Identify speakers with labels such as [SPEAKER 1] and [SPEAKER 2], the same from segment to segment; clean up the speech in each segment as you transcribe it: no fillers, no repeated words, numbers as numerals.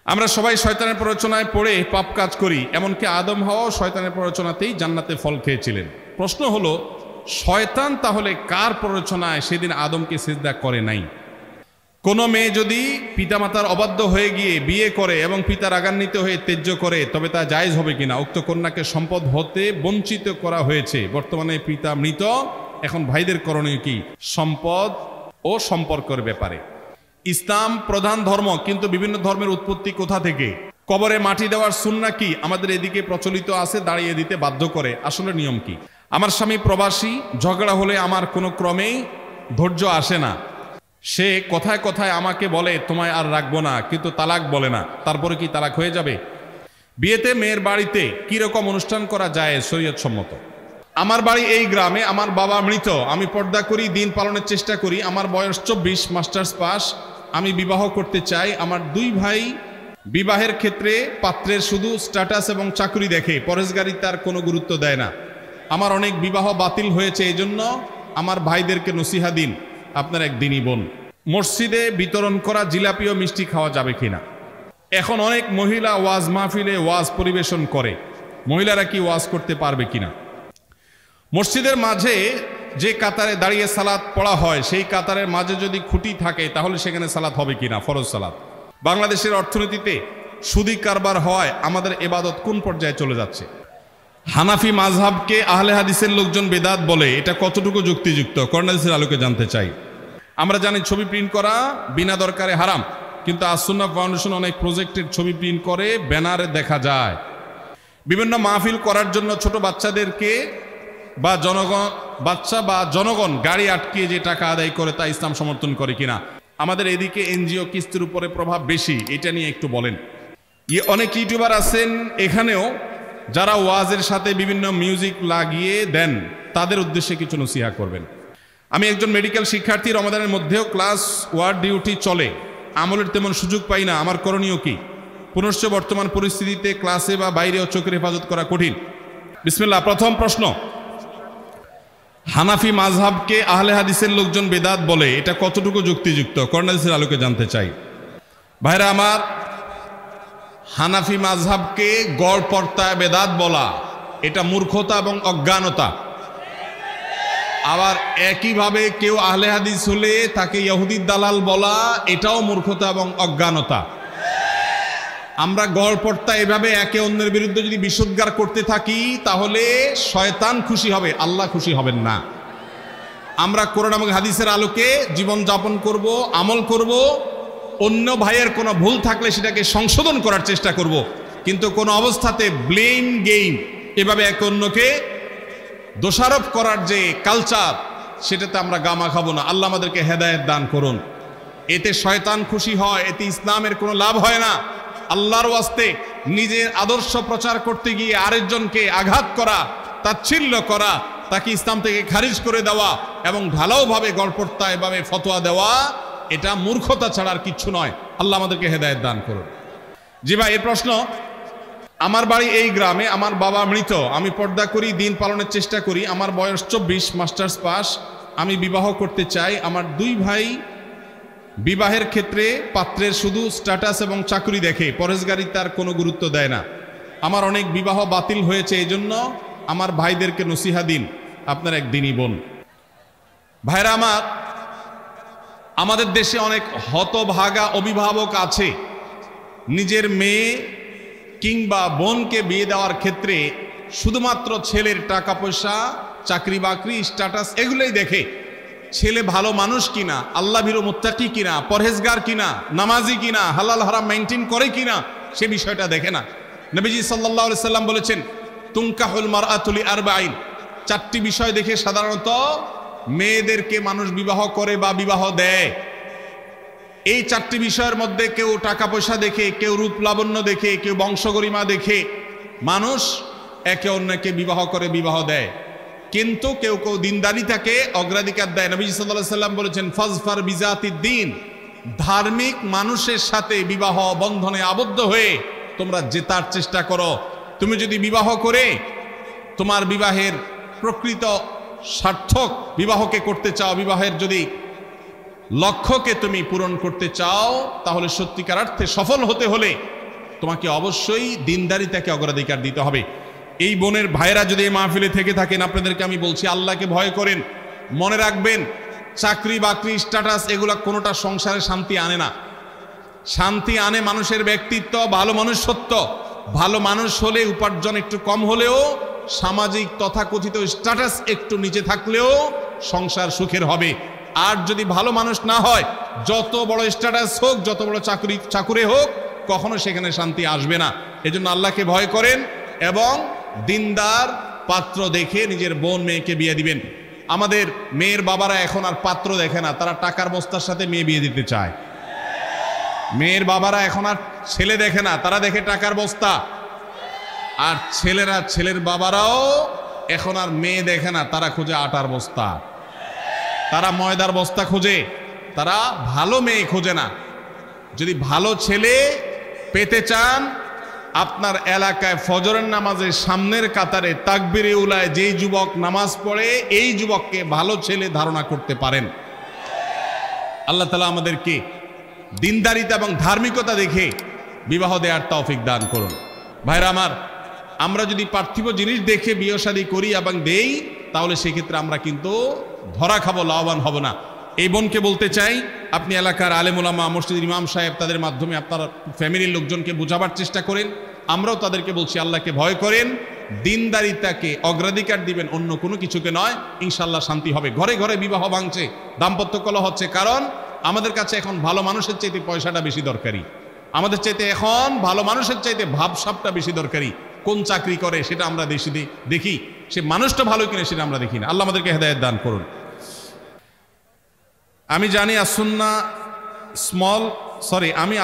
[SPEAKER 1] আমরা সবাই শয়তানের প্ররোচনায় পড়ে পাপ কাজ করি, এমনকি আদম হাওয়াও শয়তানের প্ররোচনাতেই জান্নাতে ফল খেয়েছিলেন। প্রশ্ন হলো, শয়তান তাহলে কার প্ররোচনায় সেদিন আদমকে সিজদা করে নাই? কোনো মেয়ে যদি পিতামাতার অবাধ্য হয়ে গিয়ে বিয়ে করে এবং পিতা রাগান্বিত হয়ে ত্যায্য করে, তবে তা জায়েজ হবে কিনা? উক্ত কন্যাকে সম্পদ হতে বঞ্চিত করা হয়েছে, বর্তমানে পিতা মৃত, এখন ভাইদের করণীয় কি সম্পদ ও সম্পর্কের ব্যাপারে? ইসলাম প্রধান ধর্ম, কিন্তু বিভিন্ন ধর্মের উৎপত্তি কোথা থেকে? কবরে মাটি দেওয়ার সুন্নাহ কি? আমাদের এদিকে প্রচলিত আছে, দাঁড়িয়ে দিতে বাধ্য করে, আসলে নিয়ম কি? আমার স্বামী প্রবাসী, ঝগড়া হলে আমার কোনো ক্রমেই ধৈর্য আসে না। সে কথায় কথায় আমাকে বলে তোমায় আর রাখবো না, কিন্তু তালাক বলে না। তারপরে কি তালাক হয়ে যাবে? বিয়েতে মেয়ের বাড়িতে কিরকম অনুষ্ঠান করা যায় শরীয়ত সম্মত? আমার বাড়ি এই গ্রামে, আমার বাবা মৃত, আমি পর্দা করি, দিন পালনের চেষ্টা করি, আমার বয়স 24, মাস্টার্স পাস, আমি বিবাহ করতে চাই। আমার দুই ভাই বিবাহের ক্ষেত্রে পাত্রের শুধু স্ট্যাটাস এবং চাকরি দেখে, পরেশগারিতার কোনো গুরুত্ব দেয় না। আমার অনেক বিবাহ বাতিল হয়েছে, এই জন্য আমার ভাইদেরকে নসিহা দিন, আপনার এক দিনই বোন। মসজিদে বিতরণ করা জিলাপি ও মিষ্টি খাওয়া যাবে কিনা? এখন অনেক মহিলা ওয়াজ মাহফিলে ওয়াজ পরিবেশন করে, মহিলারা কি ওয়াজ করতে পারবে কিনা? মসজিদের মাঝে যে কাতারে দাঁড়িয়ে সালাত পড়া হয়, সেই কাতারের মাঝে যদি খুঁটি থাকে, তাহলে সেখানে সালাত হবে কিনা, ফরজ সালাত? বাংলাদেশের অর্থনীতিতে সুদি কারবার হওয়ায় আমাদের ইবাদত কোন পর্যায়ে চলে যাচ্ছে? হানাফি মাযহাবকে আহলে হাদিসের লোকজন বেদাত বলে, এটা কতটুকু যুক্তিযুক্ত? কর্নাদিসের আলোকে জানতে চাই। আমরা জানি ছবি প্রিন্ট করা বিনা দরকারে হারাম, কিন্তু আস-সুন্নাহ ফাউন্ডেশন অনেক প্রজেক্টের ছবি প্রিন্ট করে ব্যানারে দেখা যায়। বিভিন্ন মাহফিল করার জন্য ছোট বাচ্চাদেরকে বা জনগণ গাড়ি আটকিয়ে যে টাকা আদায় করে, তা ইসলাম সমর্থন করে কিনা? আমাদের এদিকে এনজিও কিস্তির উপরে প্রভাব বেশি, এটা নিয়ে একটু বলেন। অনেক ইউটিউবার আছেন এখানেও, যারা ওয়াজের সাথে বিভিন্ন মিউজিক লাগিয়ে দেন, তাদের উদ্দেশ্যে কিছু নসিহা করবেন। আমি একজন মেডিকেল শিক্ষার্থী, রমাদানের মধ্যেও ক্লাস ওয়ার্ড ডিউটি চলে, আমলের তেমন সুযোগ পাই না, আমার করণীয় কি? পুনশ্চ বর্তমান পরিস্থিতিতে ক্লাসে বা বাইরেও চোখের হেফাজত করা কঠিন। বিসমিল্লাহ। প্রথম প্রশ্ন, হানাফি মাযহাবকে আহলে হাদিসের লোকজন বেদাত বলে, এটা কতটুকু যুক্তিযুক্ত? কর্নাদিসের আলোকে জানতে চাই। ভাইরা আমার, হানাফি মাযহাবকে গড় পর্তায় বেদাত বলা, এটা মূর্খতা এবং অজ্ঞানতা। আবার একইভাবে কেউ আহলে হাদিস হলে তাকে ইহুদির দালাল বলা, এটাও মূর্খতা এবং অজ্ঞানতা। আমরা গড় পর্তা এভাবে একে অন্যের বিরুদ্ধে যদি বিষোদ্গার করতে থাকি, তাহলে শয়তান খুশি হবে, আল্লাহ খুশি হবেন না। আমরা কোরআন এবং হাদিসের আলোকে জীবন যাপন করব, আমল করব, অন্য ভাইয়ের কোনো ভুল থাকলে সেটাকে সংশোধন করার চেষ্টা করব, কিন্তু কোনো অবস্থাতে ব্লেম গেম, এভাবে একে অন্যকে দোষারোপ করার যে কালচার, সেটাতে আমরা গামা খাবো না। আল্লাহ আমাদেরকে হেদায়েত দান করুন। এতে শয়তান খুশি হয়, এতে ইসলামের কোনো লাভ হয় না। আল্লাহর ওয়াস্তে নিজের আদর্শ প্রচার করতে গিয়ে আরেকজনকে আঘাত করা, তাচ্ছিল্য করা, তাকে ইসলাম থেকে খারিজ করে দেওয়া এবং ঢালাওভাবে গড়পড়তা এভাবে ফতোয়া দেওয়া, এটা মূর্খতা ছাড়া আর কিচ্ছু নয়। আল্লাহ আমাদেরকে হেদায়েত দান করুন। জি ভাই, এর প্রশ্ন, আমার বাড়ি এই গ্রামে, আমার বাবা মৃত, আমি পর্দা করি, দিন পালনের চেষ্টা করি, আমার বয়স 24, মাস্টার্স পাস, আমি বিবাহ করতে চাই। আমার দুই ভাই বিবাহের ক্ষেত্রে পাত্রের শুধু স্ট্যাটাস এবং চাকরি দেখে, পরেশগারিতার কোনো গুরুত্ব দেয় না। আমার অনেক বিবাহ বাতিল হয়েছে, এই জন্য আমার ভাইদেরকে নসিহা দিন, আপনার এক দিনই বোন। ভাইরা আমার, আমাদের দেশে অনেক হতভাগা অভিভাবক আছে, নিজের মেয়ে কিংবা বোনকে বিয়ে দেওয়ার ক্ষেত্রে শুধুমাত্র ছেলের টাকা পয়সা, চাকরি বাকরি, স্ট্যাটাস এগুলোই দেখে। ছেলে ভালো মানুষ কিনা, আল্লাহ ভীরু মুত্তাকি কিনা, পরহেজগার কিনা, নামাজি কিনা, হালাল হারাম মেইনটেইন করে কিনা, সে বিষয়টা দেখে না। নবীজি সাল্লাল্লাহু আলাইহি সাল্লাম বলেছেন, তুনকাহুল মারআতু লিআরবাঈন, 4টি বিষয় দেখে সাধারণত মেয়েদেরকে মানুষ বিবাহ করে বা বিবাহ দেয়। এই 4টি বিষয়ের মধ্যে কেউ টাকা পয়সা দেখে, কেউ রূপ লাবণ্য দেখে, কেউ বংশগরিমা দেখে মানুষ একে অন্যকে বিবাহ করে, বিবাহ দেয়। কিন্তু কেউ কেউ দিনদারিতাকে অগ্রাধিকার দেয়। নবী সাল্লাল্লাহু আলাইহি সাল্লাম বলেছেন, ফাজফার বিজাতিদ দ্বীন, ধার্মিক মানুষের সাথে বিবাহ বন্ধনে আবদ্ধ হয়ে তোমরা জেতার চেষ্টা করো। তুমি যদি বিবাহ করে তোমার বিবাহের প্রকৃত সার্থক বিবাহকে করতে চাও, বিবাহের যদি লক্ষ্যকে তুমি পূরণ করতে চাও, তাহলে সত্যিকার অর্থে সফল হতে হলে তোমাকে অবশ্যই দিনদারিতাকে অগ্রাধিকার দিতে হবে। এই বোনের ভাইরা যদি এই মাহফিলে থেকে থাকেন, আপনাদেরকে আমি বলছি আল্লাহকে ভয় করেন। মনে রাখবেন, চাকরি বাকরি স্ট্যাটাস এগুলা কোনোটা সংসারে শান্তি আনে না। শান্তি আনে মানুষের ব্যক্তিত্ব, ভালো মনুষ্যত্ব। ভালো মানুষ হলে উপার্জন একটু কম হলেও, সামাজিক তথাকথিত স্ট্যাটাস একটু নিচে থাকলেও সংসার সুখের হবে। আর যদি ভালো মানুষ না হয়, যত বড় স্ট্যাটাস হোক, যত বড় চাকুরে হোক, কখনো সেখানে শান্তি আসবে না। এজন্য আল্লাহকে ভয় করেন এবং দিনদার পাত্র দেখে নিজের বোন মেয়েকে বিয়ে দিবেন। আমাদের মেয়ের বাবারা এখন আর পাত্র দেখে না, তারা টাকার বস্তার সাথে মেয়ে বিয়ে দিতে চায়। মেয়ের বাবারা এখন আর ছেলে দেখে না, তারা দেখে টাকার বস্তা। আর ছেলের বাবারাও এখন আর মেয়ে দেখে না, তারা খোঁজে আটার বস্তা, তারা ময়দার বস্তা খোঁজে, তারা ভালো মেয়ে খোঁজে না। যদি ভালো ছেলে পেতে চান, আপনার এলাকায় ফজরের নামাজের সামনের কাতারে তাকবীরে উলায় যেই যুবক নামাজ পড়ে, এই যুবককে ভালো ছেলে ধারণা করতে পারেন। আল্লাহ তাআলা আমাদেরকে দিনদারিতা এবং ধার্মিকতা দেখে বিবাহ দেওয়ার তৌফিক দান করুন। ভাইরা আমার, আমরা যদি পার্থিব জিনিস দেখে বিয়ে শাদী করি এবং দেই, তাহলে সেক্ষেত্রে আমরা কিন্তু ধরা খাবো, লাভবান হব না। এই বোনকে বলতে চাই, আপনি এলাকার আলেম ওলামা, মসজিদের ইমাম সাহেব, তাদের মাধ্যমে আপনার ফ্যামিলির লোকজনকে বোঝাবার চেষ্টা করেন। আমরাও তাদেরকে বলছি আল্লাহকে ভয় করেন, দিনদারিতাকে অগ্রাধিকার দিবেন, অন্য কোনো কিছুকে নয়। ইনশাল্লাহ শান্তি হবে। ঘরে ঘরে বিবাহ ভাঙছে, দাম্পত্য কলহ হচ্ছে, কারণ আমাদের কাছে এখন ভালো মানুষের চাইতে পয়সাটা বেশি দরকারি। আমাদের চাইতে এখন ভালো মানুষের চাইতে ভাবসাবটা বেশি দরকারি। কোন চাকরি করে সেটা আমরা দেখি, সে মানুষটা ভালো কিনা সেটা আমরা দেখি না। আল্লাহ আমাদেরকে হেদায়েত দান করুন। আমি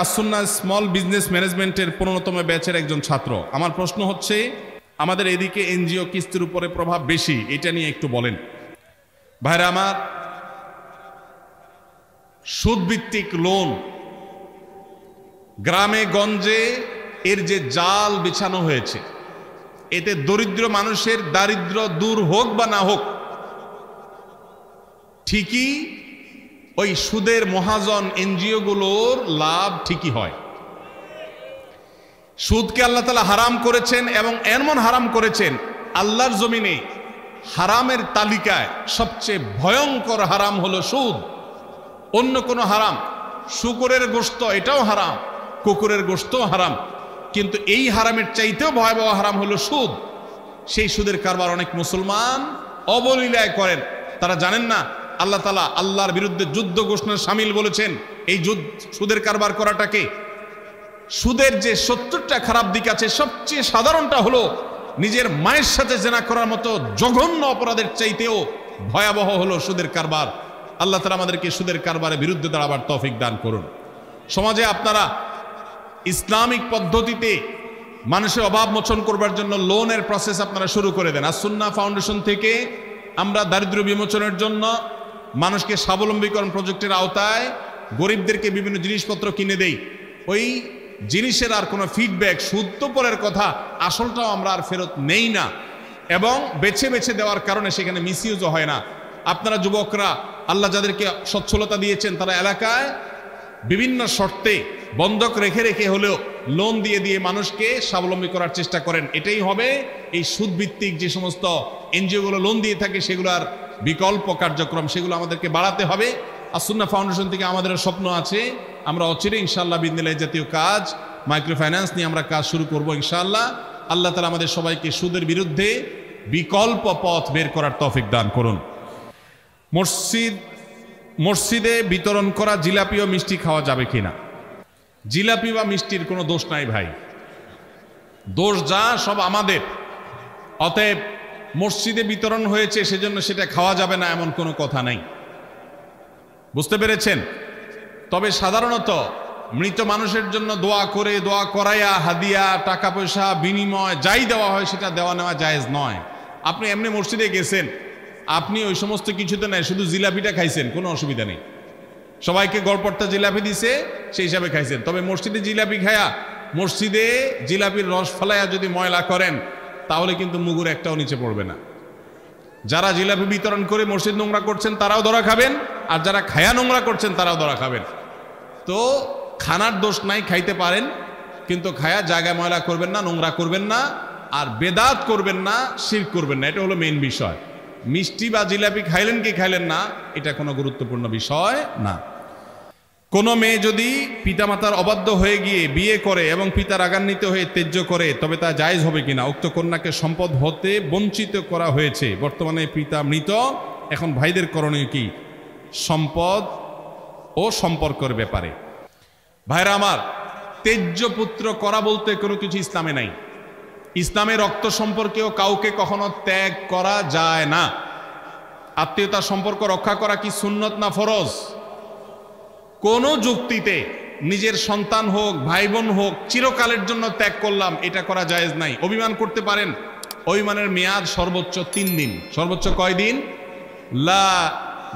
[SPEAKER 1] আসুন্না স্মল বিজনেস ম্যানেজমেন্টের 15তম ব্যাচের একজন ছাত্র। আমার প্রশ্ন হচ্ছে, আমাদের এদিকে এনজিও কিস্তির উপরে প্রভাব বেশি, এটা নিয়ে একটু বলেন। ভাইরা আমার, সুদভিত্তিক লোন গ্রামে গঞ্জে এর যে জাল বিছানো হয়েছে, এতে দরিদ্র মানুষের দারিদ্র দূর হোক বা না হোক, ঠিকই ওই সুদের মহাজন এনজিওগুলোর লাভ ঠিকই হয়। সুদকে আল্লাহ তাআলা হারাম করেছেন এবং এমন হারাম করেছেন, আল্লাহর জমিনে হারামের তালিকায় সবচেয়ে ভয়ঙ্কর হারাম হলো সুদ। অন্য কোনো হারাম, শুকরের গোশত এটাও হারাম, কুকুরের গোশতও হারাম, কিন্তু এই হারামের চাইতেও ভয়াবহ হারাম হলো সুদ। সেই সুদের কারবার অনেক মুসলমান অবলীলায় করেন। তারা জানেন না আল্লাহ তাআলা আল্লাহর বিরুদ্ধে যুদ্ধ ঘোষণার শামিল বলেছেন এই সুদের কারবার করাটাকে। সুদের যে 70টা খারাপ দিক আছে, সবচেয়ে সাধারণটা হলো নিজের মায়ের সাথে জেনা করার মতো জঘন্য অপরাধের চাইতেও ভয়াবহ হলো সুদের কারবার। আল্লাহ তাআলা আমাদেরকে সুদের কারবারের বিরুদ্ধে দাঁড়াবার তৌফিক দান করুন। সমাজে আপনারা ইসলামিক পদ্ধতিতে মানুষের অভাব মোচন করবার জন্য লোনের প্রসেস আপনারা শুরু করে দেন। আসুন্না ফাউন্ডেশন থেকে আমরা দারিদ্র্য বিমোচনের জন্য মানুষকে স্বাবলম্বীকরণ প্রজেক্টের আওতায় গরিবদেরকে বিভিন্ন জিনিসপত্র কিনে দেই। ওই জিনিসের আর কোনো ফিডব্যাক, সুদ তো পরের কথা, আসলটাও আমরা আর ফেরত নেই না, এবং বেছে বেছে দেওয়ার কারণে সেখানে মিসইউজও হয় না। আপনারা যুবকরা, আল্লাহ যাদেরকে সচ্ছলতা দিয়েছেন, তারা এলাকায় বিভিন্ন শর্তে বন্ধক রেখে রেখে হলেও লোন দিয়ে দিয়ে মানুষকে স্বাবলম্বী করার চেষ্টা করেন। এটাই হবে এই সুদভিত্তিক যে সমস্ত এনজিওগুলো লোন দিয়ে থাকে, সেগুলোর বিকল্প কার্যক্রম, সেগুলো আমাদেরকে বাড়াতে হবে। আসুন্না ফাউন্ডেশন থেকে আমাদের স্বপ্ন আছে, আমরা অচিরে ইনশাআল্লাহ বিদিনিল্লাহ জাতীয় কাজ, মাইক্রো ফাইন্যান্স নিয়ে আমরা কাজ শুরু করব ইনশাআল্লাহ। আল্লাহ তাআলা আমাদের সবাইকে সুদের বিরুদ্ধে বিকল্প পথ বের করার তৌফিক দান করুন। মসজিদে বিতরণ করা জিলাপি ও মিষ্টি খাওয়া যাবে কিনা? জিলাপি বা মিষ্টির কোনো দোষ নাই ভাই, দোষ যা সব আমাদের। অতএব মসজিদে বিতরণ হয়েছে সেজন্য সেটা খাওয়া যাবে না এমন কোনো কথা নাই, বুঝতে পেরেছেন? তবে সাধারণত মৃত মানুষের জন্য দোয়া করাইয়া হাদিয়া, টাকা পয়সা, বিনিময় যাই দেওয়া হয় সেটা দেওয়া নেওয়া জায়েজ নয়। আপনি এমনি মসজিদে গেছেন, আপনি ওই সমস্ত কিছুতে নাই, শুধু জিলাপিটা খাইছেন, কোনো অসুবিধা নেই। সবাইকে গড়পড়তা জিলাপি দিছে, সেই হিসাবে খাইছেন। তবে মসজিদে জিলাপি খায়া, মসজিদে জিলাপির রস ফেলাইয়া যদি ময়লা করেন, তাহলে কিন্তু মুগুর একটাও নিচে পড়বে না। যারা জিলাপি বিতরণ করে মসজিদ নোংরা করছেন তারাও ধরা খাবেন, আর যারা খায়া নোংরা করছেন তারাও ধরা খাবেন। তো খানার দোষ নাই, খাইতে পারেন, কিন্তু খায়া জায়গা ময়লা করবেন না, নোংরা করবেন না, আর বেদাত করবেন না, শিরক করবেন না। এটা হলো মেইন বিষয়। মিষ্টি বা জিলাপি খাইলেন কি খাইলেন না, এটা কোনো গুরুত্বপূর্ণ বিষয় না। কোনো মেয়ে যদি পিতামাতার অবাধ্য হয়ে গিয়ে বিয়ে করে এবং পিতার রাগান্বিত হয়ে ত্যায্য করে, তবে তা জায়েজ হবে কিনা? উক্ত কন্যাকে সম্পদ হতে বঞ্চিত করা হয়েছে, বর্তমানে পিতা মৃত, এখন ভাইদের করণীয় কি সম্পদ ও সম্পর্কের ব্যাপারে? ভাইরা আমার, ত্যায্য পুত্র করা বলতে কোনো কিছু ইসলামে নাই। ইসলামে রক্ত সম্পর্কেও কাউকে কখনো ত্যাগ করা যায় না। আত্মীয়তার সম্পর্ক রক্ষা করা কি সুন্নত না ফরজ? কোন যুক্তিতে নিজের সন্তান হোক, ভাই বোন হোক, চিরকালের জন্য ত্যাগ করলাম, এটা করা জায়েজ নাই। অভিমান করতে পারেন, অভিমানের মেয়াদ সর্বোচ্চ 3 দিন। সর্বোচ্চ কয় দিন? লা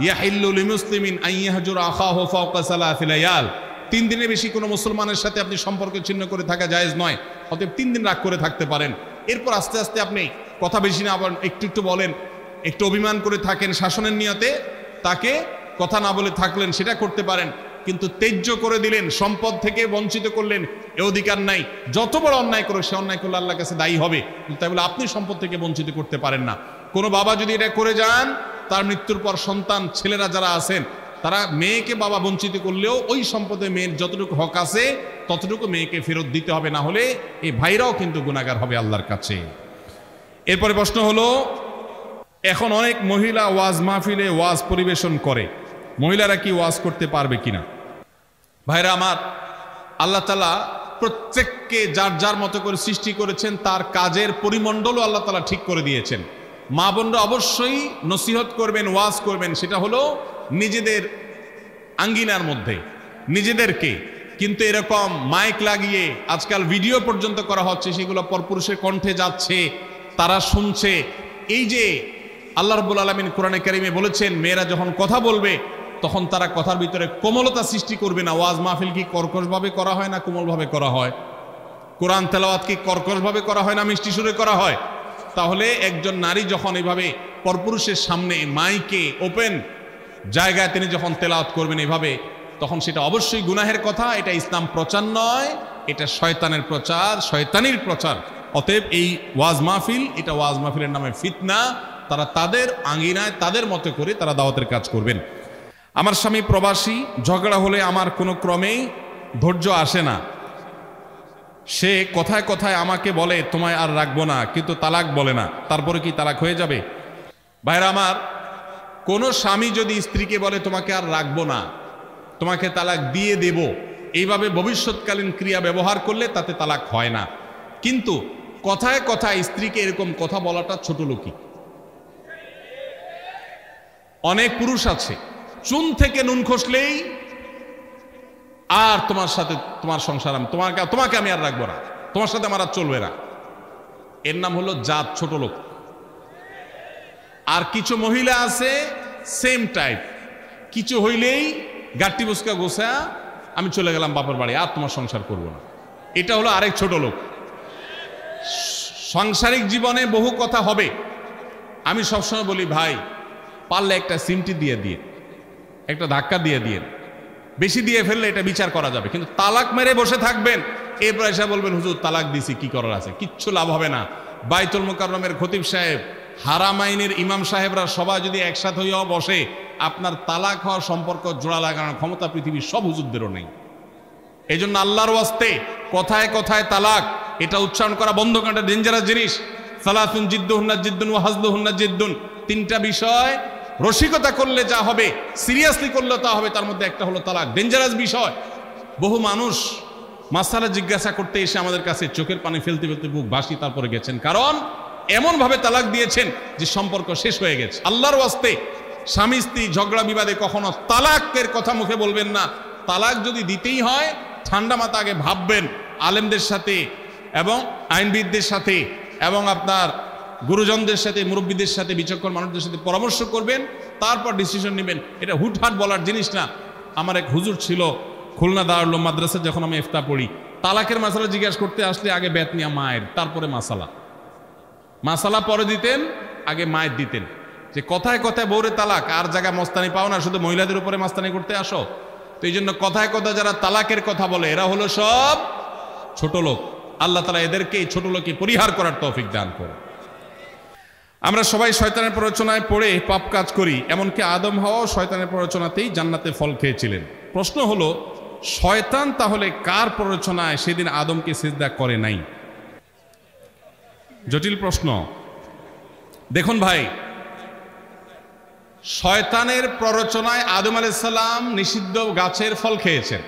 [SPEAKER 1] ইয়াহিল্লু লিমুসলিমিন আন ইয়াহজুরা আখাহু ফাওকা সালাসি লায়াল। 3 দিনের বেশি কোনো মুসলমানের সাথে আপনি সম্পর্ক ছিন্ন করে থাকা জায়েজ নয়। অতএব 3 দিন রাগ করে থাকতে পারেন। এরপর আস্তে আস্তে আপনি কথা বেশি না, আবার একটু একটু বলেন, একটু অভিমান করে থাকেন শাসনের নিয়তে, তাকে কথা না বলে থাকলেন, সেটা করতে পারেন। কিন্তু ত্যায্য করে দিলেন, সম্পদ থেকে বঞ্চিত করলেন, এ অধিকার নাই। যত বড় অন্যায় করে, সে অন্যায় করলে আল্লাহর কাছে দায়ী হবে, তাই বলে আপনি সম্পদ থেকে বঞ্চিত করতে পারেন না। কোনো বাবা যদি এটা করে যান, তার মৃত্যুর পর সন্তান ছেলেরা যারা আছেন, তারা মেয়েকে বাবা বঞ্চিত করলেও ওই সম্পদে মেয়ের যতটুকু হক আছে ততটুকু মেয়েকে ফেরত দিতে হবে, না হলে এই ভাইরাও কিন্তু গুনাহগার হবে আল্লাহর কাছে। এরপরে প্রশ্ন হলো, এখন অনেক মহিলা ওয়াজ মাহফিলে ওয়াজ পরিবেশন করে, মহিলারা কি ওয়াজ করতে পারবে কিনা? ভাইরা আমার, আল্লাহ তাআলা প্রত্যেককে যার যার মতো করে সৃষ্টি করেছেন, তার কাজের পরিমণ্ডলও আল্লাহ তাআলা ঠিক করে দিয়েছেন। মা বোনরা অবশ্যই নসিহত করবেন, ওয়াজ করবেন, সেটা হলো নিজেদের আঙ্গিনার মধ্যে নিজেদেরকে। কিন্তু এরকম মাইক লাগিয়ে আজকাল ভিডিও পর্যন্ত করা হচ্ছে, সেগুলো পরপুরুষের কণ্ঠে যাচ্ছে, তারা শুনছে। এই যে আল্লাহ রাব্বুল আলামিন কোরআনে কারিমে বলেছেন, মেয়েরা যখন কথা বলবে তখন তারা কথার ভিতরে কোমলতা সৃষ্টি করবে না। ওয়াজ মাহফিল কি কর্কশভাবে করা হয় না কোমলভাবে করা হয়? কোরআন তেলাওয়াত কি কর্কশভাবে করা হয় না মিষ্টি সুরে করা হয়? তাহলে একজন নারী যখন এভাবে পরপুরুষের সামনে মাইকে ওপেন জায়গায় তিনি যখন তেলাওয়াত করবেন এভাবে, তখন সেটা অবশ্যই গুনাহের কথা। এটা ইসলাম প্রচার নয়, এটা শয়তানের প্রচার, শয়তানির প্রচার। অতএব এই ওয়াজ মাহফিল, এটা ওয়াজ মাহফিলের নামে ফিতনা। তারা তাদের আঙ্গিনায় তাদের মতো করে তারা দাওয়াতের কাজ করবেন। আমার স্বামী প্রবাসী, ঝগড়া হলে আমার কোনো ক্রমেই ধৈর্য আসে না। সে কথায় কথায় আমাকে বলে তোমায় আর রাখবো না, কিন্তু তালাক বলে না। তারপরে কি তালাক হয়ে যাবে? ভাইরা আমার, কোনো স্বামী যদি স্ত্রীকে বলে তোমাকে আর রাখবো না, তোমাকে তালাক দিয়ে দেব, এইভাবে ভবিষ্যৎকালীন ক্রিয়া ব্যবহার করলে তাতে তালাক হয় না। কিন্তু কথায় কথায় স্ত্রীকে এরকম কথা বলাটা ছোট লোকই। অনেক পুরুষ আছে, চুন থেকে নুন খসলেই আর তোমার সাথে তোমার সংসার, তোমাকে আমি আর রাখবো না, তোমার সাথে আমার আর চলবে না। এর নাম হলো জাত, ছোট লোক। আর কিছু মহিলা আছে সেম টাইপ, কিছু হইলেই গাট্টি বুসকা গোসা আমি চলে গেলাম বাপের বাড়ি, আর তোমার সংসার করবো না। এটা হলো আরেক ছোট লোক। সাংসারিক জীবনে বহু কথা হবে। আমি সবসময় বলি, ভাই পারলে একটা সিমটি দিয়ে দিয়ে, একটা ধাক্কা দিয়ে দিয়ে, বেশি দিয়ে ফেললে এটা বিচার করা যাবে। কিন্তু তালাক মেরে বসে থাকবেন, এরপর এসে বলবেন হুজুর তালাক দিছি, কি করার আছে? কিচ্ছু লাভ হবে না। বাইতুল মুকাররমের খতিব সাহেব, হারামাইনের ইমাম সাহেবরা সবাই যদি একসাথে হইয়াও বসে, আপনার তালাক হওয়ার সম্পর্ক জোড়া লাগানোর ক্ষমতা পৃথিবীর সব হুজুরদেরও নেই। এই জন্য আল্লাহর ওয়াস্তে কথায় কথায় তালাক এটা উচ্চারণ করা বন্ধ করা ডেঞ্জারাস জিনিস। সালাতুন জিদ্দুহুন্না জিদ্দুন ওয়া হাজলুহুন্না জিদ্দুন, 3টা বিষয় রসিকতা করলে যা হবে, সিরিয়াসলি করলে তা হবে, তার মধ্যে একটা হলো তালাক। ডেঞ্জারাস বিষয়। বহু মানুষ মাসালা জিজ্ঞাসা করতে এসে আমাদের কাছে চোখের পানি ফেলতে ফেলতে বুক ভাসি তারপরে গেছেন, কারণ এমন ভাবে তালাক দিয়েছেন যে সম্পর্ক শেষ হয়ে গেছে। আল্লাহর ওয়াস্তে স্বামী স্ত্রী ঝগড়া বিবাদে কখনো তালাকের কথা মুখে বলবেন না। তালাক যদি দিতেই হয়, ঠান্ডা মাথা আগে ভাববেন, আলেমদের সাথে এবং আইনবিদদের সাথে এবং আপনার গুরুজনদের সাথে, মুরব্বীদের সাথে, বিচক্ষণ মানুষদের সাথে পরামর্শ করবেন, তারপর ডিসিশন নেবেন। এটা হুটহাট বলার জিনিস না। আমার এক হুজুর ছিল খুলনা দারুল উলুম মাদ্রাসা, যখন আমি ইফতা পড়ি, তালাকের মাসালা জিজ্ঞাসা করতে আসলে আগে বেত নিয়া মায়ের, তারপরে মাসালা পরে দিতেন, আগে মায়ের দিতেন। যে কথায় কথায় বউরে তালাক, আর জায়গায় মস্তানি পাও না, শুধু মহিলাদের উপরে মাস্তানি করতে আসো। তো এই জন্য কথায় কথায় যারা তালাকের কথা বলে, এরা হলো সব ছোট লোক। আল্লাহ তাআলা এদেরকে এই ছোট লোককে পরিহার করার তৌফিক দান করুন। আমরা সবাই শয়তানের প্ররোচনায় পড়ে পাপ কাজ করি, এমনকি আদম হাওয়াও শয়তানের প্ররোচনাতেই জান্নাতে ফল খেয়েছিলেন। প্রশ্ন হলো, শয়তান তাহলে কার প্ররোচনায় সেদিন আদমকে সিজদা করে নাই? জটিল প্রশ্ন। দেখুন ভাই, শয়তানের প্ররোচনায় আদম আলাইহিস সালাম নিষিদ্ধ গাছের ফল খেয়েছেন।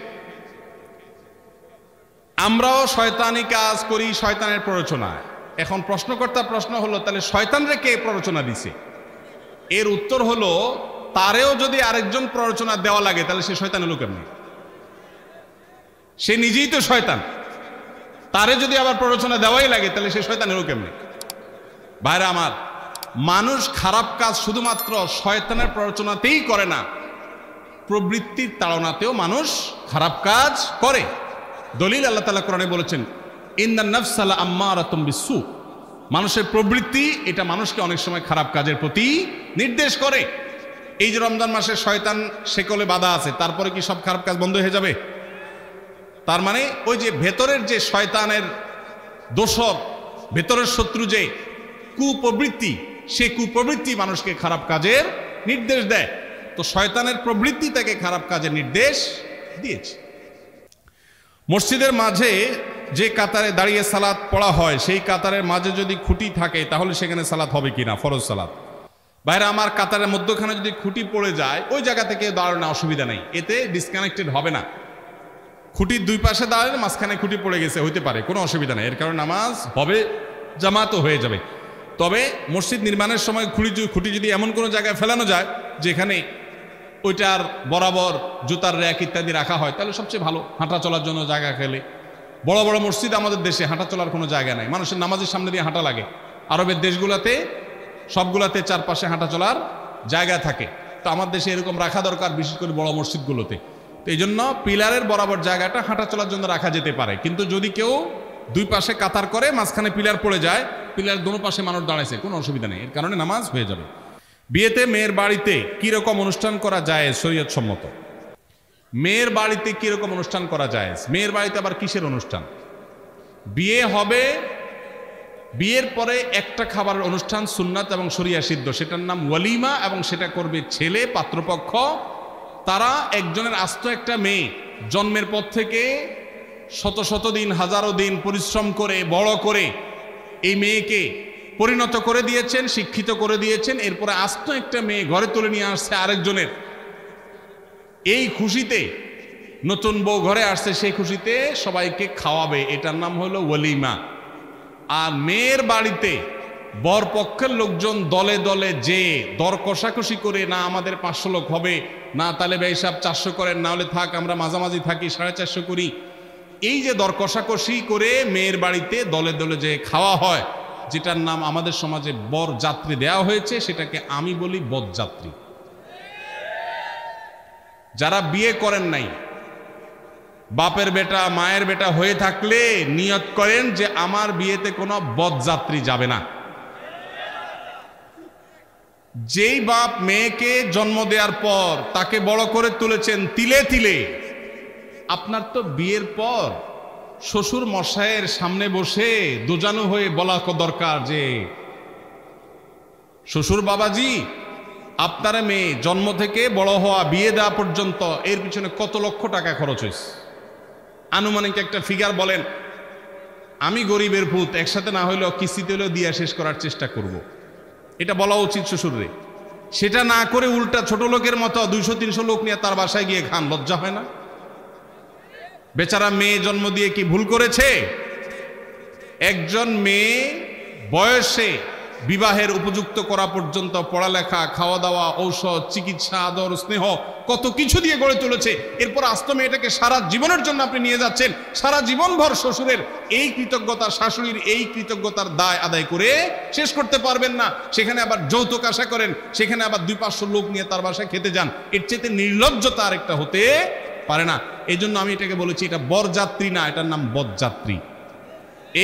[SPEAKER 1] আমরাও শয়তানি কাজ করি শয়তানের প্ররোচনায়। এখন প্রশ্নকর্তার প্রশ্ন হলো, তাহলে শয়তানরে কে প্ররোচনা দিছে? এর উত্তর হলো, তারেও যদি আরেকজন প্ররোচনা দেওয়া লাগে তাহলে সে শয়তান হলো কেমনে? সে নিজেই তো শয়তান, তারে যদি আবার প্ররোচনা দেওয়াই লাগে তাহলে সে শয়তান হলো কেমনে? ভাইরা আমার, মানুষ খারাপ কাজ শুধুমাত্র শয়তানের প্ররোচনাতেই করে না, প্রবৃত্তির তাড়নাতেও মানুষ খারাপ কাজ করে। দলিল আল্লাহ তাআলা কোরআনে বলেছেন, ইন্নান নাফসা লাআম্মারাতুম বিসসু। মানুষের প্রবৃত্তি এটা মানুষকে অনেক সময় খারাপ কাজের প্রতি নির্দেশ করে। এই যে রমজান মাসে শয়তান শেকলে বাঁধা আছে, তারপরে কি সব খারাপ কাজ বন্ধ হয়ে যাবে? তার মানে ওই যে ভেতরের যে শয়তানের দোসর, ভেতরের শত্রু যে কুপ্রবৃত্তি, সে কুপ্রবৃত্তি মানুষকে খারাপ কাজের নির্দেশ দেয়। তো শয়তানের প্রবৃত্তি তাকে খারাপ কাজের নির্দেশ দিয়েছে। মসজিদের মাঝে যে কাতারে দাঁড়িয়ে সালাত পড়া হয়, সেই কাতারের মাঝে যদি খুঁটি থাকে তাহলে সেখানে সালাত হবে কিনা? ফরজ সালাত। বাইরে আমার কাতারের মধ্যখানে যদি খুঁটি পড়ে যায়, ওই জায়গা থেকে দাঁড়ানো অসুবিধা নেই, এতে ডিসকানেক্টেড হবে না। খুঁটির দুই পাশে দাঁড়ালে মাঝখানে খুঁটি পড়ে গেছে, হইতে পারে, কোনো অসুবিধা নেই, এর কারণে নামাজ হবে, জামাতও হয়ে যাবে। তবে মসজিদ নির্মাণের সময় খুঁটি যদি এমন কোনো জায়গায় ফেলানো যায় যেখানে ওইটার বরাবর জুতার র্যাক ইত্যাদি রাখা হয়, তাহলে সবচেয়ে ভালো। হাঁটা চলার জন্য জায়গা খেলে, বড় বড় মসজিদ আমাদের দেশে হাঁটা চলার কোনো জায়গা নাই, মানুষের নামাজের সামনে দিয়ে হাঁটা লাগে। আরবের দেশগুলোতে সবগুলাতে চারপাশে হাঁটা চলার জায়গা থাকে, তো আমার দেশে এরকম রাখা দরকার, বিশেষ করে বড় মসজিদগুলোতে। তো এই জন্য পিলারের বরাবর জায়গাটা হাঁটা চলার জন্য রাখা যেতে পারে। কিন্তু যদি কেউ দুই পাশে কাতার করে মাঝখানে পিলার পড়ে যায়, পিলার দোনো পাশে মানুষ দাঁড়াইছে, কোনো অসুবিধা নেই, এর কারণে নামাজ হয়ে যাবে। বিয়েতে মেয়ের বাড়িতে কিরকম অনুষ্ঠান করা যায় শরীয়ত সম্মত? মেয়ের বাড়িতে কিরকম অনুষ্ঠান করা যায়? মেয়ের বাড়িতে আবার কিসের অনুষ্ঠান? বিয়ে হবে, বিয়ের পরে একটা খাবারের অনুষ্ঠান সুন্নাত এবং শরিয়া সিদ্ধ, সেটার নাম ওয়ালিমা, এবং সেটা করবে ছেলে পাত্রপক্ষ। তারা একজনের আস্ত একটা মেয়ে জন্মের পর থেকে শত শত দিন, হাজারো দিন পরিশ্রম করে বড় করে এই মেয়েকে পরিণত করে দিয়েছেন, শিক্ষিত করে দিয়েছেন। এরপরে আস্ত একটা মেয়ে ঘরে তুলে নিয়ে আসছে আরেকজনের। এই খুশিতে, নতুন বউ ঘরে আসছে, সেই খুশিতে সবাইকে খাওয়াবে, এটার নাম হলো ওয়ালিমা। আর মেয়ের বাড়িতে বরপক্ষের লোকজন দলে দলে যে দর কষাকষি করে, না আমাদের 500 লোক হবে, না তাহলে ভাই সাহেব 400 করেন, না হলে থাক আমরা মাঝামাঝি থাকি 450 করি, এই যে দর কষাকষি করে মেয়ের বাড়িতে দলে দলে যে খাওয়া হয়, যেটার নাম আমাদের সমাজে বর যাত্রী দেওয়া হয়েছে, সেটাকে আমি বলি বরযাত্রী। যারা বিয়ে করেন নাই, বাপের বেটা মায়ের বেটা হয়ে থাকলে নিয়ত করেন যে আমার বিয়েতে কোনো বরযাত্রী যাবে না। যেই বাপ মেয়েকে জন্ম দেওয়ার পর তাকে বড় করে তুলেছেন তিলে তিলে, আপনার তো বিয়ের পর শ্বশুর মশাইয়ের সামনে বসে দোজানো হয়ে বলা দরকার যে শ্বশুর বাবাজি, আপনার মেয়ে জন্ম থেকে বড় হওয়া, বিয়ে দেওয়া পর্যন্ত এর পিছনে কত লক্ষ টাকা খরচ হয়েছে, আনুমানিক একটা ফিগার বলেন। আমি গরিবের ভূত, একসাথে না হইলেও কিস্তিতে হলেও দিয়া শেষ করার চেষ্টা করব, এটা বলা উচিত শ্বশুরে। সেটা না করে উল্টা ছোট লোকের মতো 200-300 লোক নিয়ে তার বাসায় গিয়ে খান, লজ্জা হয় না? বেচারা মেয়ে জন্ম দিয়ে কি ভুল করেছে? একজন মেয়ে বয়সে বিবাহের উপযুক্ত করা পর্যন্ত পড়ালেখা, খাওয়া দাওয়া, ঔষধ, চিকিৎসা, আদর, স্নেহ কত কিছু দিয়ে গড়ে তুলেছে। এরপর আস্ত মেয়েটাকে সারা জীবনের জন্য আপনি নিয়ে যাচ্ছেন, সারা জীবনভর শ্বশুরের এই কৃতজ্ঞতা, শাশুড়ির এই কৃতজ্ঞতার দায় আদায় করে শেষ করতে পারবেন না। সেখানে আবার যৌতুক আশা করেন, সেখানে আবার 200-500 লোক নিয়ে তার বাসায় খেতে যান। এর চেয়ে নির্লজ্জতা আরেকটা হতে পারে না। এই জন্য আমি এটাকে বলেছি, এটা বরযাত্রী না, এটার নাম বরযাত্রী।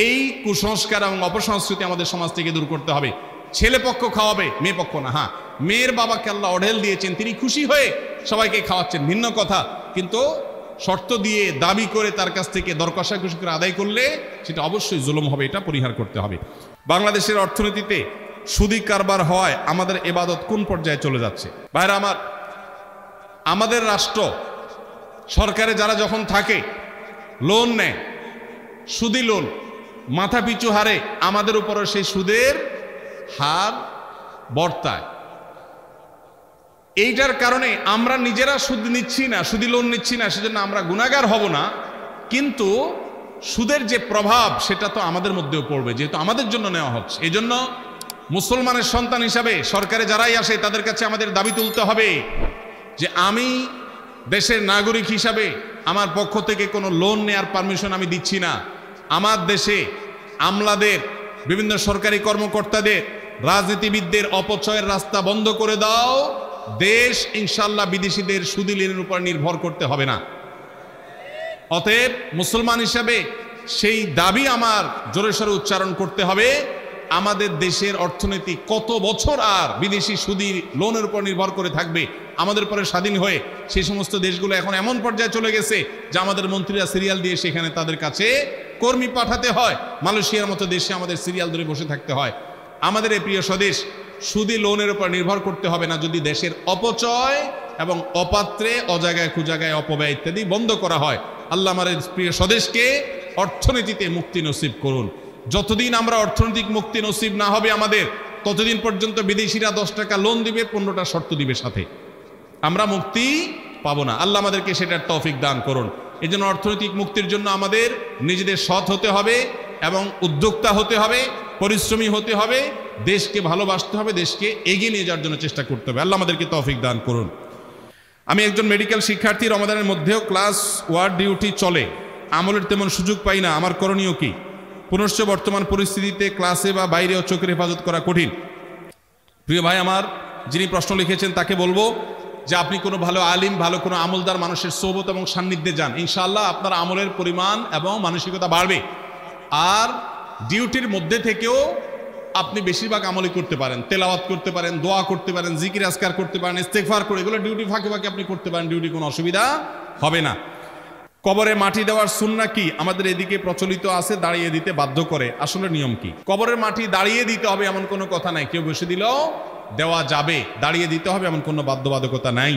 [SPEAKER 1] এই কুসংস্কার এবং অপসংস্কৃতি আমাদের সমাজ থেকে দূর করতে হবে। ছেলে পক্ষ খাওয়াবে, মেয়ে পক্ষ না। হ্যাঁ, মেয়ের বাবাকে আল্লাহ অঢেল দিয়েছেন, তিনি খুশি হয়ে সবাইকে খাওয়াচ্ছেন, ভিন্ন কথা। কিন্তু শর্ত দিয়ে দাবি করে তার কাছ থেকে দর কষাকষি করে আদায় করলে সেটা অবশ্যই জুলুম হবে, এটা পরিহার করতে হবে। বাংলাদেশের অর্থনীতিতে সুদি কারবার হয় আমাদের ইবাদত কোন পর্যায়ে চলে যাচ্ছে? ভাইরা আমার, আমাদের রাষ্ট্র সরকারে যারা যখন থাকে লোন নেয়, সুদি লোন, মাথা পিছু হারে আমাদের উপরে সেই সুদের হার বর্তায়। এইটার কারণে আমরা নিজেরা সুদ নিচ্ছি না, সুদি লোন নিচ্ছি না, সেজন্য আমরা গুনাহগার হব না, কিন্তু সুদের যে প্রভাব সেটা তো আমাদের মধ্যেও পড়বে, যেহেতু আমাদের জন্য নেওয়া হচ্ছে। এই জন্য মুসলমানের সন্তান হিসাবে সরকারে যারাই আসে তাদের কাছে আমাদের দাবি তুলতে হবে যে আমি দেশের নাগরিক হিসাবে আমার পক্ষ থেকে কোনো লোন নেওয়ার পারমিশন আমি দিচ্ছি না। আমার দেশে আমলাদের, বিভিন্ন সরকারি কর্মকর্তাদের, রাজনীতিবিদদের অপচয়ের রাস্তা বন্ধ করে দাও, দেশ ইনশাল্লাহ বিদেশিদের সুদি ঋণের উপর নির্ভর করতে হবে না। অতএব মুসলমান হিসাবে সেই দাবি আমার জোরে সোরে উচ্চারণ করতে হবে। আমাদের দেশের অর্থনীতি কত বছর আর বিদেশি সুদি লোনের উপর নির্ভর করে থাকবে? আমাদের পরে স্বাধীন হয়ে সেই সমস্ত দেশগুলো এখন এমন পর্যায়ে চলে গেছে যে আমাদের মন্ত্রীরা সিরিয়াল দিয়ে সেখানে তাদের কাছে কর্মী পাঠাতে হয়। মালয়েশিয়ার মতো দেশে আমাদের সিরিয়াল ধরে বসে থাকতে হয়। আমাদের এই প্রিয় স্বদেশ সুদি লোনের উপর নির্ভর করতে হবে না যদি দেশের অপচয় এবং অপাত্রে, অজায়গায় কুজায়গায় অপব্যয় ইত্যাদি বন্ধ করা হয়। আল্লাহ আমাদের প্রিয় স্বদেশকে অর্থনীতিতে মুক্তি নসিব করুন। যতদিন আমরা অর্থনৈতিক মুক্তি নসিব না হবে আমাদের, ততদিন পর্যন্ত বিদেশিরা 10 টাকা লোন দিবে, 15টা শর্ত দিবে সাথে, আমরা মুক্তি পাবো না। আল্লাহ আমাদেরকে সেটার তৌফিক দান করুন। এই জন্য অর্থনৈতিক মুক্তির জন্য আমাদের নিজেদের সৎ হতে হবে এবং উদ্যোক্তা হতে হবে, পরিশ্রমী হতে হবে, দেশকে ভালোবাসতে হবে, দেশকে এগিয়ে নিয়ে যাওয়ার জন্য চেষ্টা করতে হবে। আল্লাহ আমাদেরকে তৌফিক দান করুন। আমি একজন মেডিকেল শিক্ষার্থী, রমাদানের মধ্যেও ক্লাস ওয়ার্ড ডিউটি চলে, আমলের তেমন সুযোগ পাই না, আমার করণীয় কি? পুনশ্চ বর্তমান পরিস্থিতিতে ক্লাসে বা বাইরেও চোখের হেফাজত করা কঠিন। প্রিয় ভাই আমার, যিনি প্রশ্ন লিখেছেন তাকে বলবো যে আপনি কোনো ভালো আলিম, ভালো কোনো আমলদার মানুষের সোহবত এবং সান্নিধ্যে যান, ইনশাআল্লাহ আপনার আমলের পরিমাণ এবং মানসিকতা বাড়বে। আর ডিউটির মধ্যে থেকেও আপনি বেশিরভাগ আমলই করতে পারেন, তেলাওয়াত করতে পারেন, দোয়া করতে পারেন, জিকির আজকার করতে পারেন, ইস্তেগফার করে, এগুলো ডিউটি ফাঁকে ফাঁকে আপনি করতে পারেন, ডিউটি কোনো অসুবিধা হবে না। কবরে মাটি দেওয়ার সুন্নাহ কি? আমাদের এদিকে প্রচলিত আছে দাঁড়িয়ে দিতে বাধ্য করে, আসলে নিয়ম কি? কবরের মাটি দাঁড়িয়ে দিতে হবে এমন কোনো কথা নাই, কেউ বসে দিলেও দেওয়া যাবে, দাঁড়িয়ে দিতে হবে এমন কোনো বাধ্যবাধকতা নাই।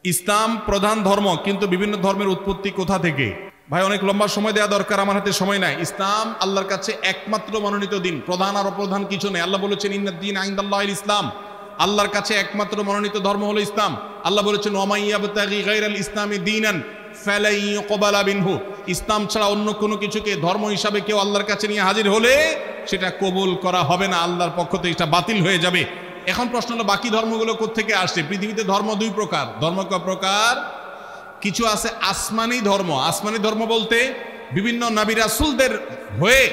[SPEAKER 1] ইসলাম প্রধান ধর্ম, কিন্তু বিভিন্ন ধর্মের উৎপত্তি কোথা থেকে? ভাই অনেক লম্বা সময় দেওয়া দরকার, আমার হাতে সময় নাই। ইসলাম আল্লাহর কাছে একমাত্র মনোনীত দিন, প্রধান আর অপ্রধান কিছু নেই। আল্লাহ বলেছেন ইন্নাদ-দীন ইনদাল্লাহিল ইসলাম, আল্লাহর কাছে একমাত্র মনোনীত ধর্ম হলো ইসলাম। আল্লাহ বলেছেন ওয়া মান ইয়াবতাগি গায়রাল ইসলামি দীনান ফালাই ইউকবালা মিনহু, ইসলাম ছাড়া অন্য কোনো কিছুকে ধর্ম হিসাবে কেউ আল্লাহর কাছে নিয়ে হাজির হলে সেটা কবুল করা হবে না, আল্লাহর পক্ষ থেকে এটা বাতিল হয়ে যাবে। এখন প্রশ্ন হলো বাকি ধর্মগুলো কোত্থেকে আসছে? পৃথিবীতে ধর্ম দুই প্রকার। ধর্ম কয় প্রকার? কিছু আছে আসমানি ধর্ম। আসমানি ধর্ম বলতে বিভিন্ন নবী রাসূলদের হয়ে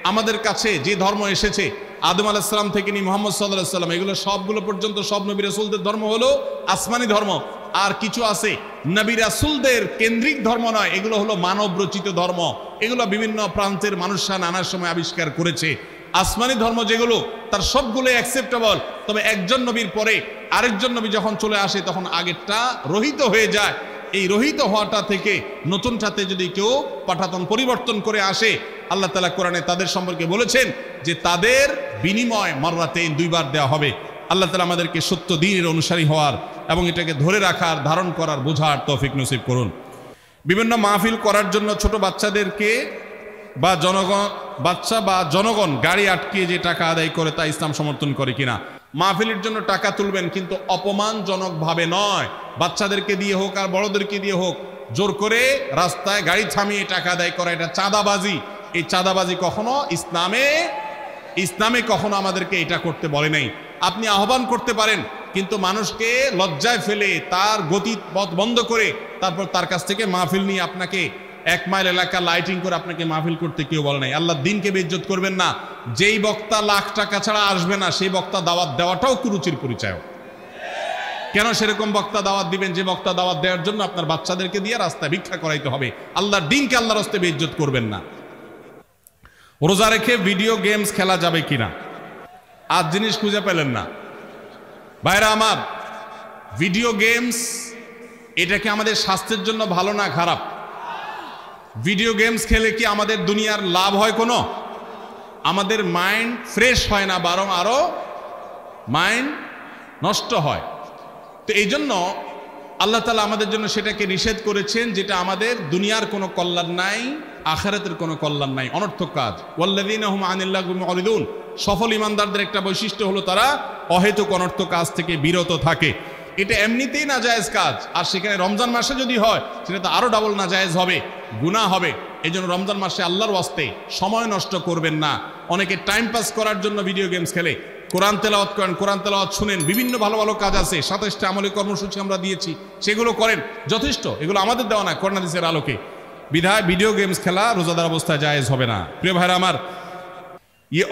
[SPEAKER 1] আমাদের কাছে যে ধর্ম এসেছে, আদম আলাইহিস সালাম থেকে নিয়ে মুহাম্মদ সাল্লাল্লাহু আলাইহি ওয়াসাল্লাম, এগুলো সবগুলো পর্যন্ত সব নবী রাসূলদের ধর্ম হলো আসমানি ধর্ম। আর কিছু আছে নবী রাসূলদের কেন্দ্রিক ধর্ম নয়, এগুলো হলো মানব রচিত ধর্ম, এগুলো বিভিন্ন প্রান্তের মানুষরা নানার সময় আবিষ্কার করেছে। আসমানি ধর্ম যেগুলো, তার সবগুলো অ্যাকসেপ্টেবল, তবে একজন নবীর পরে আরেকজন নবী যখন চলে আসে তখন আগেরটা রহিত হয়ে যায়। এই রহিত হওয়াটা থেকে নতুনটাতে যদি কেউ পাঠাতন পরিবর্তন করে আসে, আল্লাহ তাআলা কোরআনে তাদের সম্পর্কে বলেছেন যে তাদের বিনিময় মাররাতাইন, 2 বার দেওয়া হবে। আল্লাহ তাআলা আমাদেরকে সত্য দ্বীনের অনুসারী হওয়ার এবং এটাকে ধরে রাখার, ধারণ করার, বোঝার তৌফিক নসিব করুন। বিভিন্ন মাহফিল করার জন্য ছোট বাচ্চাদেরকে বা জনগণ গাড়ি আটকিয়ে যে টাকা আদায় করে তা ইসলাম সমর্থন করে কিনা? মাহফিলের জন্য টাকা তুলবেন, কিন্তু অপমানজনক ভাবে নয়। বাচ্চাদেরকে দিয়ে হোক আর বড়দেরকে দিয়ে হোক, জোর করে রাস্তায় গাড়ি থামিয়ে টাকা আদায় করা, এটা চাঁদাবাজি। এই চাঁদাবাজি কখনো ইসলামে কখনো আমাদেরকে এটা করতে বলে নাই। আপনি আহ্বান করতে পারেন, কিন্তু মানুষকে লজ্জায় ফেলে তার গতি পথ বন্ধ করে তারপর তার কাছ থেকে মাহফিল নিয়ে আপনাকে 1 মাইল এলাকা লাইটিং করে আপনাকে মাহফিল করতে কেউ বলে নাই। আল্লাহর দ্বীনকে বেইজ্জত করবেন না। যেই বক্তা লাখ টাকা ছাড়া আসবে না, সেই বক্তা দাওয়াত দেওয়াটাও কুরুচির পরিচয়। কেন সেরকম বক্তা দাওয়াত দিবেন যে বক্তা দাওয়াত দেওয়ার জন্য আপনার বাচ্চাদেরকে দিয়ে রাস্তায় ভিক্ষা করাইতে হবে? আল্লাহর দ্বীনকে আল্লাহর রাস্তায় বেইজ্জত করবেন না। রোজা রেখে ভিডিও গেমস খেলা যাবে কিনা? আজ জিনিস খুঁজে পেলেন না। ভাইরা আমার, ভিডিও গেমস এটা কি আমাদের স্বাস্থ্যের জন্য ভালো না খারাপ? ভিডিও গেমস খেলে কি আমাদের দুনিয়ার লাভ হয় কোনো? আমাদের মাইন্ড ফ্রেশ হয় না, বরং আরো মাইন্ড নষ্ট হয়। তো এই জন্য আল্লাহ তাআলা আমাদের জন্য সেটাকে নিষেধ করেছেন, যেটা আমাদের দুনিয়ার কোনো কল্যাণ নাই, আখিরাতের কোনো কল্যাণ নাই, অনর্থক কাজ। ওয়াল্লাযীনা হুম আনিল লাগwi মুরিদুন, সফল ইমানদারদের একটা বৈশিষ্ট্য হলো তারা অহেতুক অনর্থক কাজ থেকে বিরত থাকে। এটা এমনিতেই নাজায়েজ কাজ, আর সেখানে রমজান মাসে যদি হয় সেটা তো আরো ডাবল নাজায়েজ হবে, গুনাহ হবে। এই জন্য রমজান মাসে আল্লাহর ওয়াস্তে সময় নষ্ট করবেন না। অনেকে টাইম পাস করার জন্য ভিডিও গেমস খেলে, কোরআন তেলাওয়াত করেন, কোরআন তেলাওয়াত শুনেন, বিভিন্ন ভালো ভালো কাজ আছে, 27টা আমলি কর্মসূচি আমরা দিয়েছি, সেগুলো করেন, যথেষ্ট। এগুলো আমাদের দেওয়া না, কোরআন হাদিসের আলোকে। বিধায় ভিডিও গেমস খেলা রোজাদার অবস্থায় জায়েজ হবে না। প্রিয় ভাইরা আমার,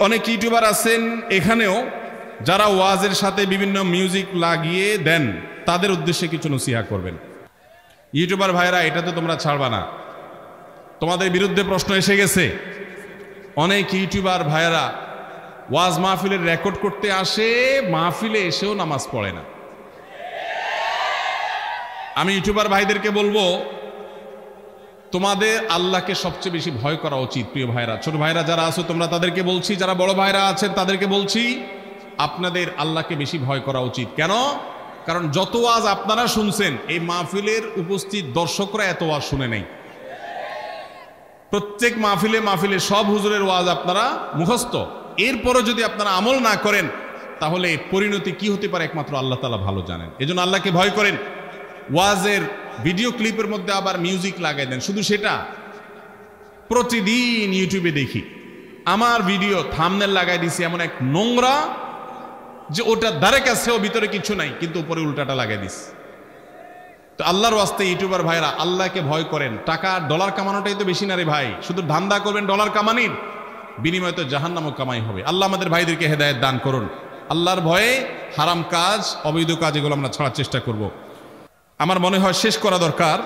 [SPEAKER 1] অনেক ইউটিউবার আছেন এখানেও যারা ওয়াজের সাথে বিভিন্ন মিউজিক লাগিয়ে দেন, তাদের উদ্দেশ্যে কিছু নসিহা করবেন। ইউটিউবার ভাইরা, এটা তো তোমরা ছাড়বা না, তোমাদের বিরুদ্ধে প্রশ্ন এসে গেছে। অনেক ইউটিউবার ভাইরা ওয়াজ মাহফিলের রেকর্ড করতে আসে, মাহফিলে এসেও নামাজ পড়ে না। আমি ইউটিউবার ভাইদেরকে বলবো, তোমাদের আল্লাহকে সবচেয়ে বেশি ভয় করা উচিত। প্রিয় ভাইরা, ছোট ভাইরা যারা আছো তোমরা তাদেরকে বলছি, যারা বড় ভাইরা আছেন তাদেরকে বলছি, আপনাদের আল্লাহকে বেশি ভয় করা উচিত। কেন? কারণ যত ওয়াজ আপনারা শুনছেন, এই মাহফিলের উপস্থিত দর্শকরা এত ওয়াজ শুনে নেই। প্রত্যেক মাহফিলে মাহফিলে সব হুজুরের ওয়াজ আপনারা মুখস্থ, এরপরও যদি আপনারা আমল না করেন, তাহলে পরিণতি কি হতে পারে একমাত্র আল্লাহ তাআলা ভালো জানেন। এজন্য আল্লাহকে ভয় করেন। ওয়াজের ভিডিও ক্লিপের মধ্যে আবার মিউজিক লাগাই দেন, শুধু সেটা। প্রতিদিন ইউটিউবে দেখি, আমার ভিডিও থাম্বনেল লাগাই দিছি এমন এক নোংরা, যে ওটা ধারে কাছেও ভিতরে কিছু নাই, কিন্তু উপরে উল্টাটা লাগাই দিস। তো আল্লাহর ওয়াস্তে ইউটিউবার ভাইরা, আল্লাহকে ভয় করেন। টাকা ডলার কামানোটাই তো বেশি না রে ভাই, শুধু ধান্দা করবেন ডলার কামানির, বিনিময়ে তো জাহান্নামও কামাই হবে। আল্লাহ আমাদের ভাইদেরকে হেদায়েত দান করুন। আল্লাহর ভয়ে হারাম কাজ, অবৈধ কাজ, এগুলো আমরা ছাড়ার চেষ্টা করব। আমার মনে হয় শেষ করা দরকার।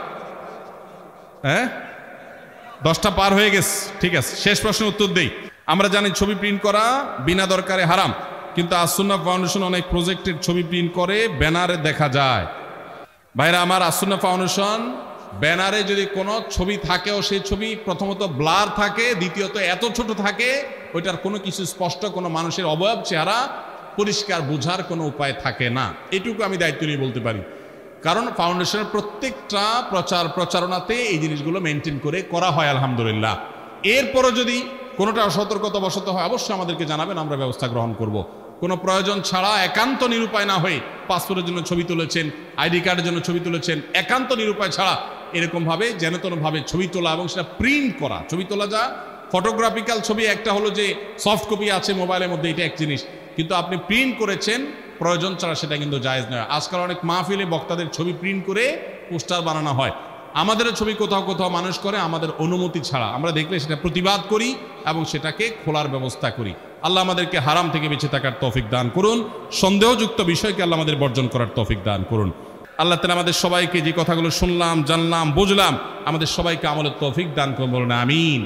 [SPEAKER 1] হ্যাঁ, 10টা পার হয়ে গেছে, ঠিক আছে। শেষ প্রশ্নের উত্তর দেই। আমরা জানি ছবি প্রিন্ট করা বিনা দরকারে হারাম, কিন্তু আসুন্নাহ ফাউন্ডেশন অনেক প্রজেক্টের ছবি প্রিন্ট করে ব্যানারে দেখা যায়। ভাইরা আমার, আসুন্নাহ ফাউন্ডেশন ব্যানারে যদি কোনো ছবি থাকেও, সেই ছবি প্রথমত ব্লার থাকে, দ্বিতীয়ত এত ছোট থাকে ওইটার কোনো কিছু স্পষ্ট, কোনো মানুষের অবয়ব চেহারা পরিষ্কার বোঝার কোনো উপায় থাকে না। এটুকু আমি দায়িত্ব নিয়ে বলতে পারি, কারণ ফাউন্ডেশনের প্রত্যেকটা প্রচারণাতে এই জিনিসগুলো মেনটেন করে করা হয় আলহামদুলিল্লাহ। এরপরও যদি কোনোটা অসতর্কতা বশত হয়, অবশ্যই আমাদেরকে জানাবেন, আমরা ব্যবস্থা গ্রহণ করব। কোনো প্রয়োজন ছাড়া, একান্ত নিরুপায় না হয়ে, পাসপোর্টের জন্য ছবি তুলেছেন, আইডি কার্ডের জন্য ছবি তুলেছেন, একান্ত নিরুপায় ছাড়া এরকমভাবে যেন তেনভাবে ছবি তোলা এবং সেটা প্রিন্ট করা। ছবি তোলা যা ফটোগ্রাফিক্যাল ছবি একটা হলো যে সফট কপি আছে মোবাইলের মধ্যে, এটা এক জিনিস, কিন্তু আপনি প্রিন্ট করেছেন প্রয়োজন ছাড়া, সেটা কিন্তু জায়েজ নয়। আজকাল অনেক মাহফিলে বক্তাদের ছবি প্রিন্ট করে পোস্টার বানানো হয়। আমাদেরও ছবি কোথাও কোথাও মানুষ করে আমাদের অনুমতি ছাড়া, আমরা দেখলে সেটা প্রতিবাদ করি এবং সেটাকে খোলার ব্যবস্থা করি। আল্লাহ আমাদেরকে হারাম থেকে বেঁচে থাকার তৌফিক দান করুন, সন্দেহযুক্ত বিষয়কে আল্লাহ আমাদের বর্জন করার তৌফিক দান করুন। আল্লাহ তাআলা আমাদের সবাইকে যে কথাগুলো শুনলাম, জানলাম, বুঝলাম, আমাদের সবাইকে আমলের তৌফিক দান করুন, বলুন আমিন।